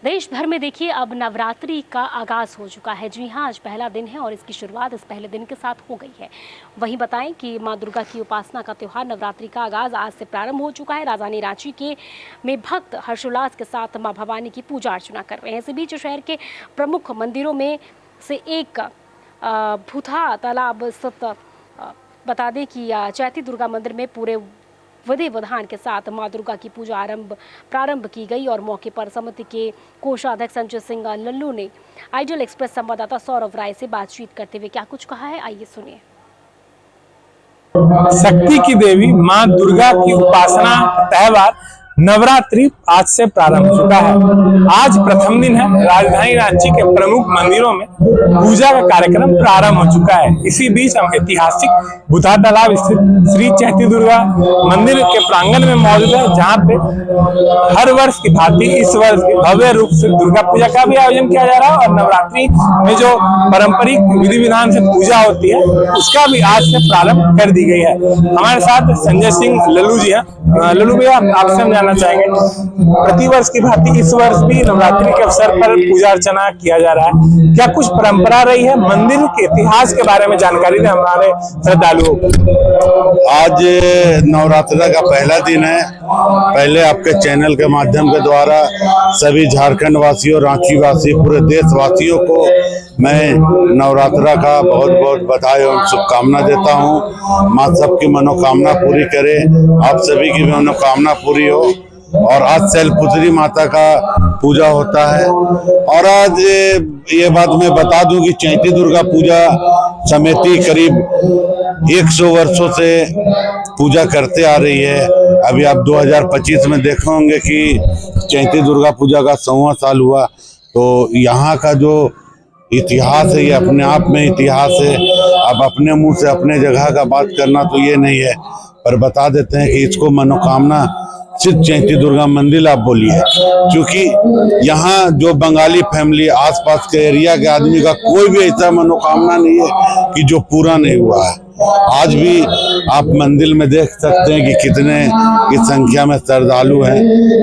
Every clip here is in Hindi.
देश भर में देखिए अब नवरात्रि का आगाज हो चुका है। जी हाँ, आज पहला दिन है और इसकी शुरुआत इस पहले दिन के साथ हो गई है। वहीं बताएं कि मां दुर्गा की उपासना का त्यौहार नवरात्रि का आगाज आज से प्रारंभ हो चुका है। राजधानी रांची के में भक्त हर्षोल्लास के साथ मां भवानी की पूजा अर्चना कर रहे हैं। इसी बीच शहर के प्रमुख मंदिरों में से एक भूथा तालाब स्थित बता दें कि चैती दुर्गा मंदिर में पूरे विधि विधान के साथ मां दुर्गा की पूजा प्रारंभ की गई और मौके पर समिति के कोषाध्यक्ष संजय सिंह लल्लू ने आइडियल एक्सप्रेस संवाददाता सौरभ राय से बातचीत करते हुए क्या कुछ कहा है, आइए सुनिए। शक्ति की देवी मां दुर्गा की उपासना त्यौहार नवरात्रि आज से प्रारंभ हो चुका है। आज प्रथम दिन है। राजधानी रांची के प्रमुख मंदिरों में पूजा का कार्यक्रम प्रारंभ हो चुका है। इसी बीच हम ऐतिहासिक भूथा तालाब स्थित श्री चैती दुर्गा मंदिर के प्रांगण में मौजूद है, जहां पे हर वर्ष की भांति इस वर्ष भव्य रूप से दुर्गा पूजा का भी आयोजन किया जा रहा है और नवरात्रि में जो पारंपरिक विधि विधान से पूजा होती है उसका भी आज से प्रारंभ कर दी गई है। हमारे साथ संजय सिंह लल्लू जी हैं। लल्लू भैया, आपसे हम जानना चाहेंगे, प्रतिवर्ष की भांति इस वर्ष भी नवरात्रि के अवसर पर पूजा अर्चना किया जा रहा है, क्या कुछ परंपरा रही है? मंदिर के इतिहास के बारे में जानकारी दें हमारे श्रद्धालुओं को। आज नवरात्रि का पहला दिन है। पहले आपके चैनल के माध्यम के द्वारा सभी झारखंड वासियों, रांची वासी, पूरे देशवासियों को मैं नवरात्रि का बहुत बहुत बधाई और शुभकामना देता हूं। मां सबकी मनोकामना पूरी करे, आप सभी की मनोकामना पूरी हो। और आज शैलपुत्री माता का पूजा होता है। और आज ये बात मैं बता दूं कि चैती दुर्गा पूजा समिति करीब 100 वर्षों से पूजा करते आ रही है। अभी आप 2025 में देखे होंगे कि चैती दुर्गा पूजा का 100वां साल हुआ। तो यहाँ का जो इतिहास है ये अपने आप में इतिहास है। अब अपने मुंह से अपने जगह का बात करना तो ये नहीं है, पर बता देते हैं कि इसको मनोकामना सिर्फ चैती दुर्गा मंदिर आप बोलिए, क्योंकि यहाँ जो बंगाली फैमिली आसपास के एरिया के आदमी का कोई भी ऐसा मनोकामना नहीं है कि जो पूरा नहीं हुआ है। आज भी आप मंदिर में देख सकते हैं कि कितने की संख्या में श्रद्धालु हैं,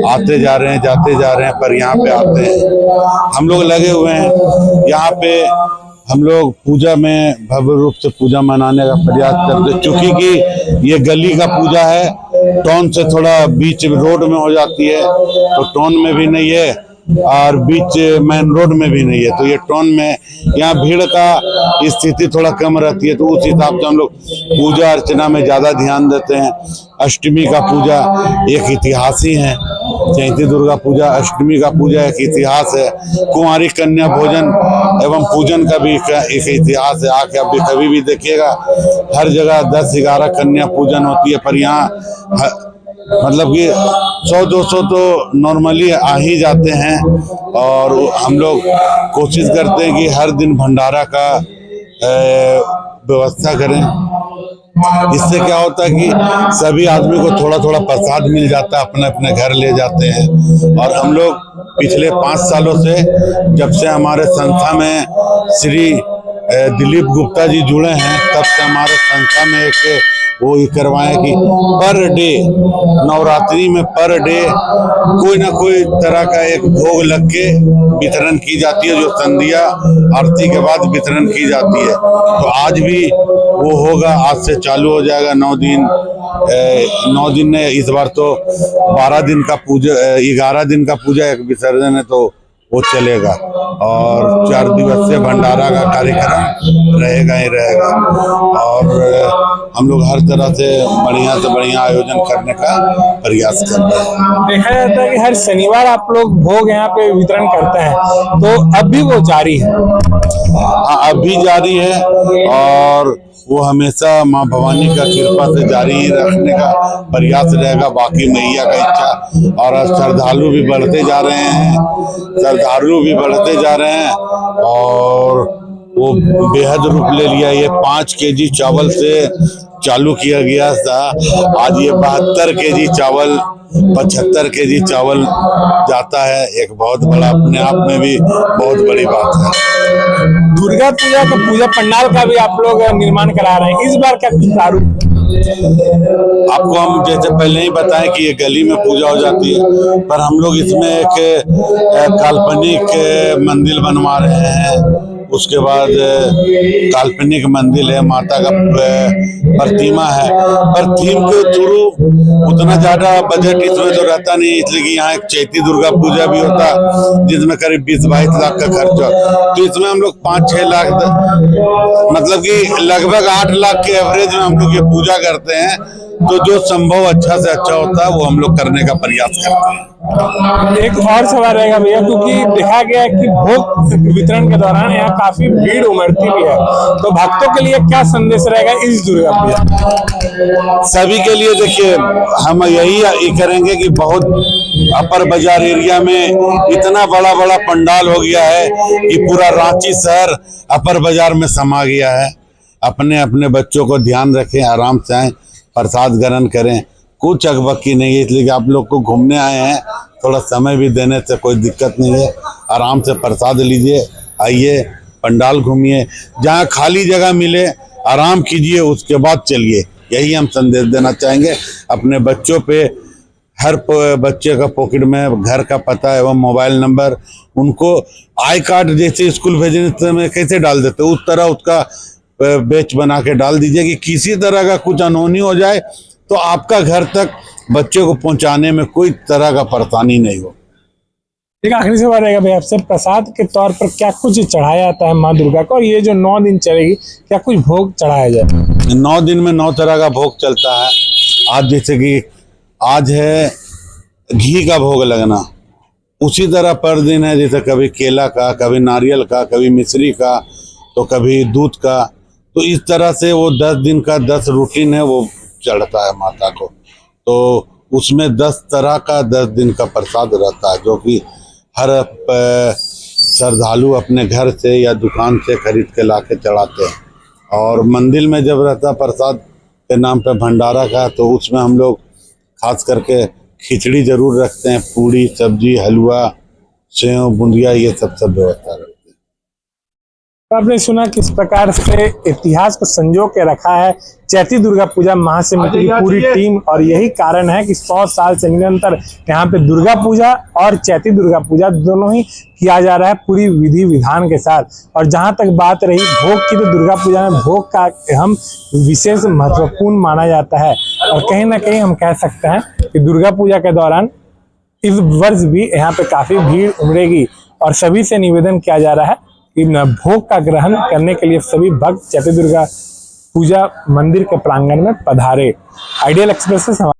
आते जा रहे हैं, जाते जा रहे हैं, पर यहाँ पे आते हैं। हम लोग लगे हुए हैं यहाँ पे। हम लोग पूजा में भव्य रूप से पूजा मनाने का प्रयास करते हैं, चूंकि कि ये गली का पूजा है, टाउन से थोड़ा बीच रोड में हो जाती है, तो टाउन में भी नहीं है और बीच मेन रोड में भी नहीं है। तो ये टाउन में यहाँ भीड़ का स्थिति थोड़ा कम रहती है, तो उस हिसाब से हम लोग पूजा अर्चना में ज्यादा ध्यान देते हैं। अष्टमी का पूजा एक इतिहास ही है। चैती दुर्गा पूजा, अष्टमी का पूजा एक इतिहास है। कुंवारी कन्या भोजन एवं पूजन का भी एक इतिहास है। आके आप भी कभी भी देखिएगा, हर जगह 10-11 कन्या पूजन होती है, पर यहाँ मतलब कि 100-200 तो नॉर्मली आ ही जाते हैं। और हम लोग कोशिश करते हैं कि हर दिन भंडारा का व्यवस्था करें। इससे क्या होता है कि सभी आदमी को थोड़ा थोड़ा प्रसाद मिल जाता है, अपने अपने घर ले जाते हैं। और हम लोग पिछले 5 सालों से, जब से हमारे संस्था में श्री दिलीप गुप्ता जी जुड़े हैं, तब से हमारे संस्था में एक वो ये करवाए कि पर डे नवरात्रि में पर डे कोई ना कोई तरह का एक भोग लग के वितरण की जाती है, जो संध्या आरती के बाद वितरण की जाती है। तो आज भी वो होगा, आज से चालू हो जाएगा। 9 दिन ने इस बार तो 12 दिन का पूजा, 11 दिन का पूजा एक विसर्जन है, तो वो चलेगा। और 4 दिवसीय भंडारा का कार्यक्रम रहेगा ही रहेगा। और हम लोग हर तरह से बढ़िया आयोजन करने का प्रयास कर रहे हैं। देखा जाता है कि हर शनिवार आप लोग भोग यहाँ पे वितरण करते हैं, तो अभी वो जारी है? हाँ, अभी जारी है और वो हमेशा मां भवानी का कृपा से जारी ही रखने का प्रयास रहेगा। बाकी मैया का इच्छा। और श्रद्धालु भी बढ़ते जा रहे हैं, और वो बेहद रूप ले लिया। ये 5 केजी चावल से चालू किया गया था, आज ये 72 केजी चावल, 75 केजी चावल जाता है। एक बहुत बड़ा, अपने आप में भी बहुत बड़ी बात है। दुर्गा पूजा का पूजा पंडाल का भी आप लोग निर्माण करा रहे हैं, इस बार का कुछ प्रारूप? आपको हम जैसे पहले ही बताएं कि ये गली में पूजा हो जाती है, पर हम लोग इसमें एक काल्पनिक मंदिर बनवा रहे हैं। उसके बाद काल्पनिक मंदिर है, माता का प्रतिमा है, पर थीम के थ्रू उतना ज्यादा बजट इसमें तो रहता नहीं, इसलिए कि यहाँ एक चैती दुर्गा पूजा भी होता है जिसमें करीब 20-22 लाख का खर्चा, तो इसमें हम लोग 5-6 लाख मतलब कि लगभग 8 लाख के एवरेज में हम लोग ये पूजा करते हैं। तो जो संभव अच्छा से अच्छा होता है वो हम लोग करने का प्रयास करते हैं। एक और सवाल रहेगा भैया, क्योंकि देखा गया है कि भोग वितरण के दौरान यहाँ काफी भीड़ उमड़ती भी है, तो भक्तों के लिए क्या संदेश रहेगा इस दुर्गा पूजा? सभी के लिए देखिए, हम यही करेंगे कि बहुत अपर बाजार एरिया में इतना बड़ा बड़ा पंडाल हो गया है कि पूरा रांची शहर अपर बाजार में समा गया है। अपने अपने बच्चों को ध्यान रखें, आराम से आए, प्रसाद ग्रहण करें, कुछ अकबकी नहीं है, इसलिए कि आप लोग को घूमने आए हैं, थोड़ा समय भी देने से कोई दिक्कत नहीं है। आराम से प्रसाद लीजिए, आइए, पंडाल घूमिए, जहाँ खाली जगह मिले आराम कीजिए, उसके बाद चलिए। यही हम संदेश देना चाहेंगे अपने बच्चों पे। हर बच्चे का पॉकेट में घर का पता एवं मोबाइल नंबर, उनको आई कार्ड जैसे स्कूल भेजने में कैसे डाल देते उस तरह उसका बैच बना के डाल दीजिए कि किसी तरह का कुछ अनहोनी हो जाए तो आपका घर तक बच्चे को पहुंचाने में कोई तरह का परेशानी नहीं हो। एक आखिरी सवाल रहेगा भैया आपसे, प्रसाद के तौर पर क्या कुछ चढ़ाया जाता है माँ दुर्गा को, और ये जो 9 दिन चलेगी क्या कुछ भोग चढ़ाया जाए? 9 दिन में 9 तरह का भोग चलता है। आज जैसे कि आज है घी का भोग लगना, उसी तरह पर दिन है जैसे कभी केला का, कभी नारियल का, कभी मिश्री का, तो कभी दूध का। तो इस तरह से वो 10 दिन का 10 रूटीन है, वो चढ़ता है माता को। तो उसमें 10 तरह का 10 दिन का प्रसाद रहता है, जो कि हर श्रद्धालु अपने घर से या दुकान से खरीद के ला के चढ़ाते हैं। और मंदिर में जब रहता प्रसाद के नाम पे भंडारा का, तो उसमें हम लोग खास करके खिचड़ी जरूर रखते हैं, पूड़ी, सब्जी, हलवा, सेव, बूंदिया, ये सब व्यवस्था रहती है। आपने सुना किस प्रकार से इतिहास को संजो के रखा है चैती दुर्गा पूजा महासमिति की पूरी टीम, और यही कारण है कि 100 साल से निरंतर यहाँ पे दुर्गा पूजा और चैती दुर्गा पूजा दोनों ही किया जा रहा है पूरी विधि विधान के साथ। और जहाँ तक बात रही भोग की, तो दुर्गा पूजा में भोग का अहम विशेष महत्वपूर्ण माना जाता है। और कहीं ना कहीं हम कह सकते हैं कि दुर्गा पूजा के दौरान इस वर्ष भी यहाँ पे काफी भीड़ उमड़ेगी, और सभी से निवेदन किया जा रहा है कि भोग का ग्रहण करने के लिए सभी भक्त चैती दुर्गा पूजा मंदिर के प्रांगण में पधारे। आइडियल एक्सप्रेस से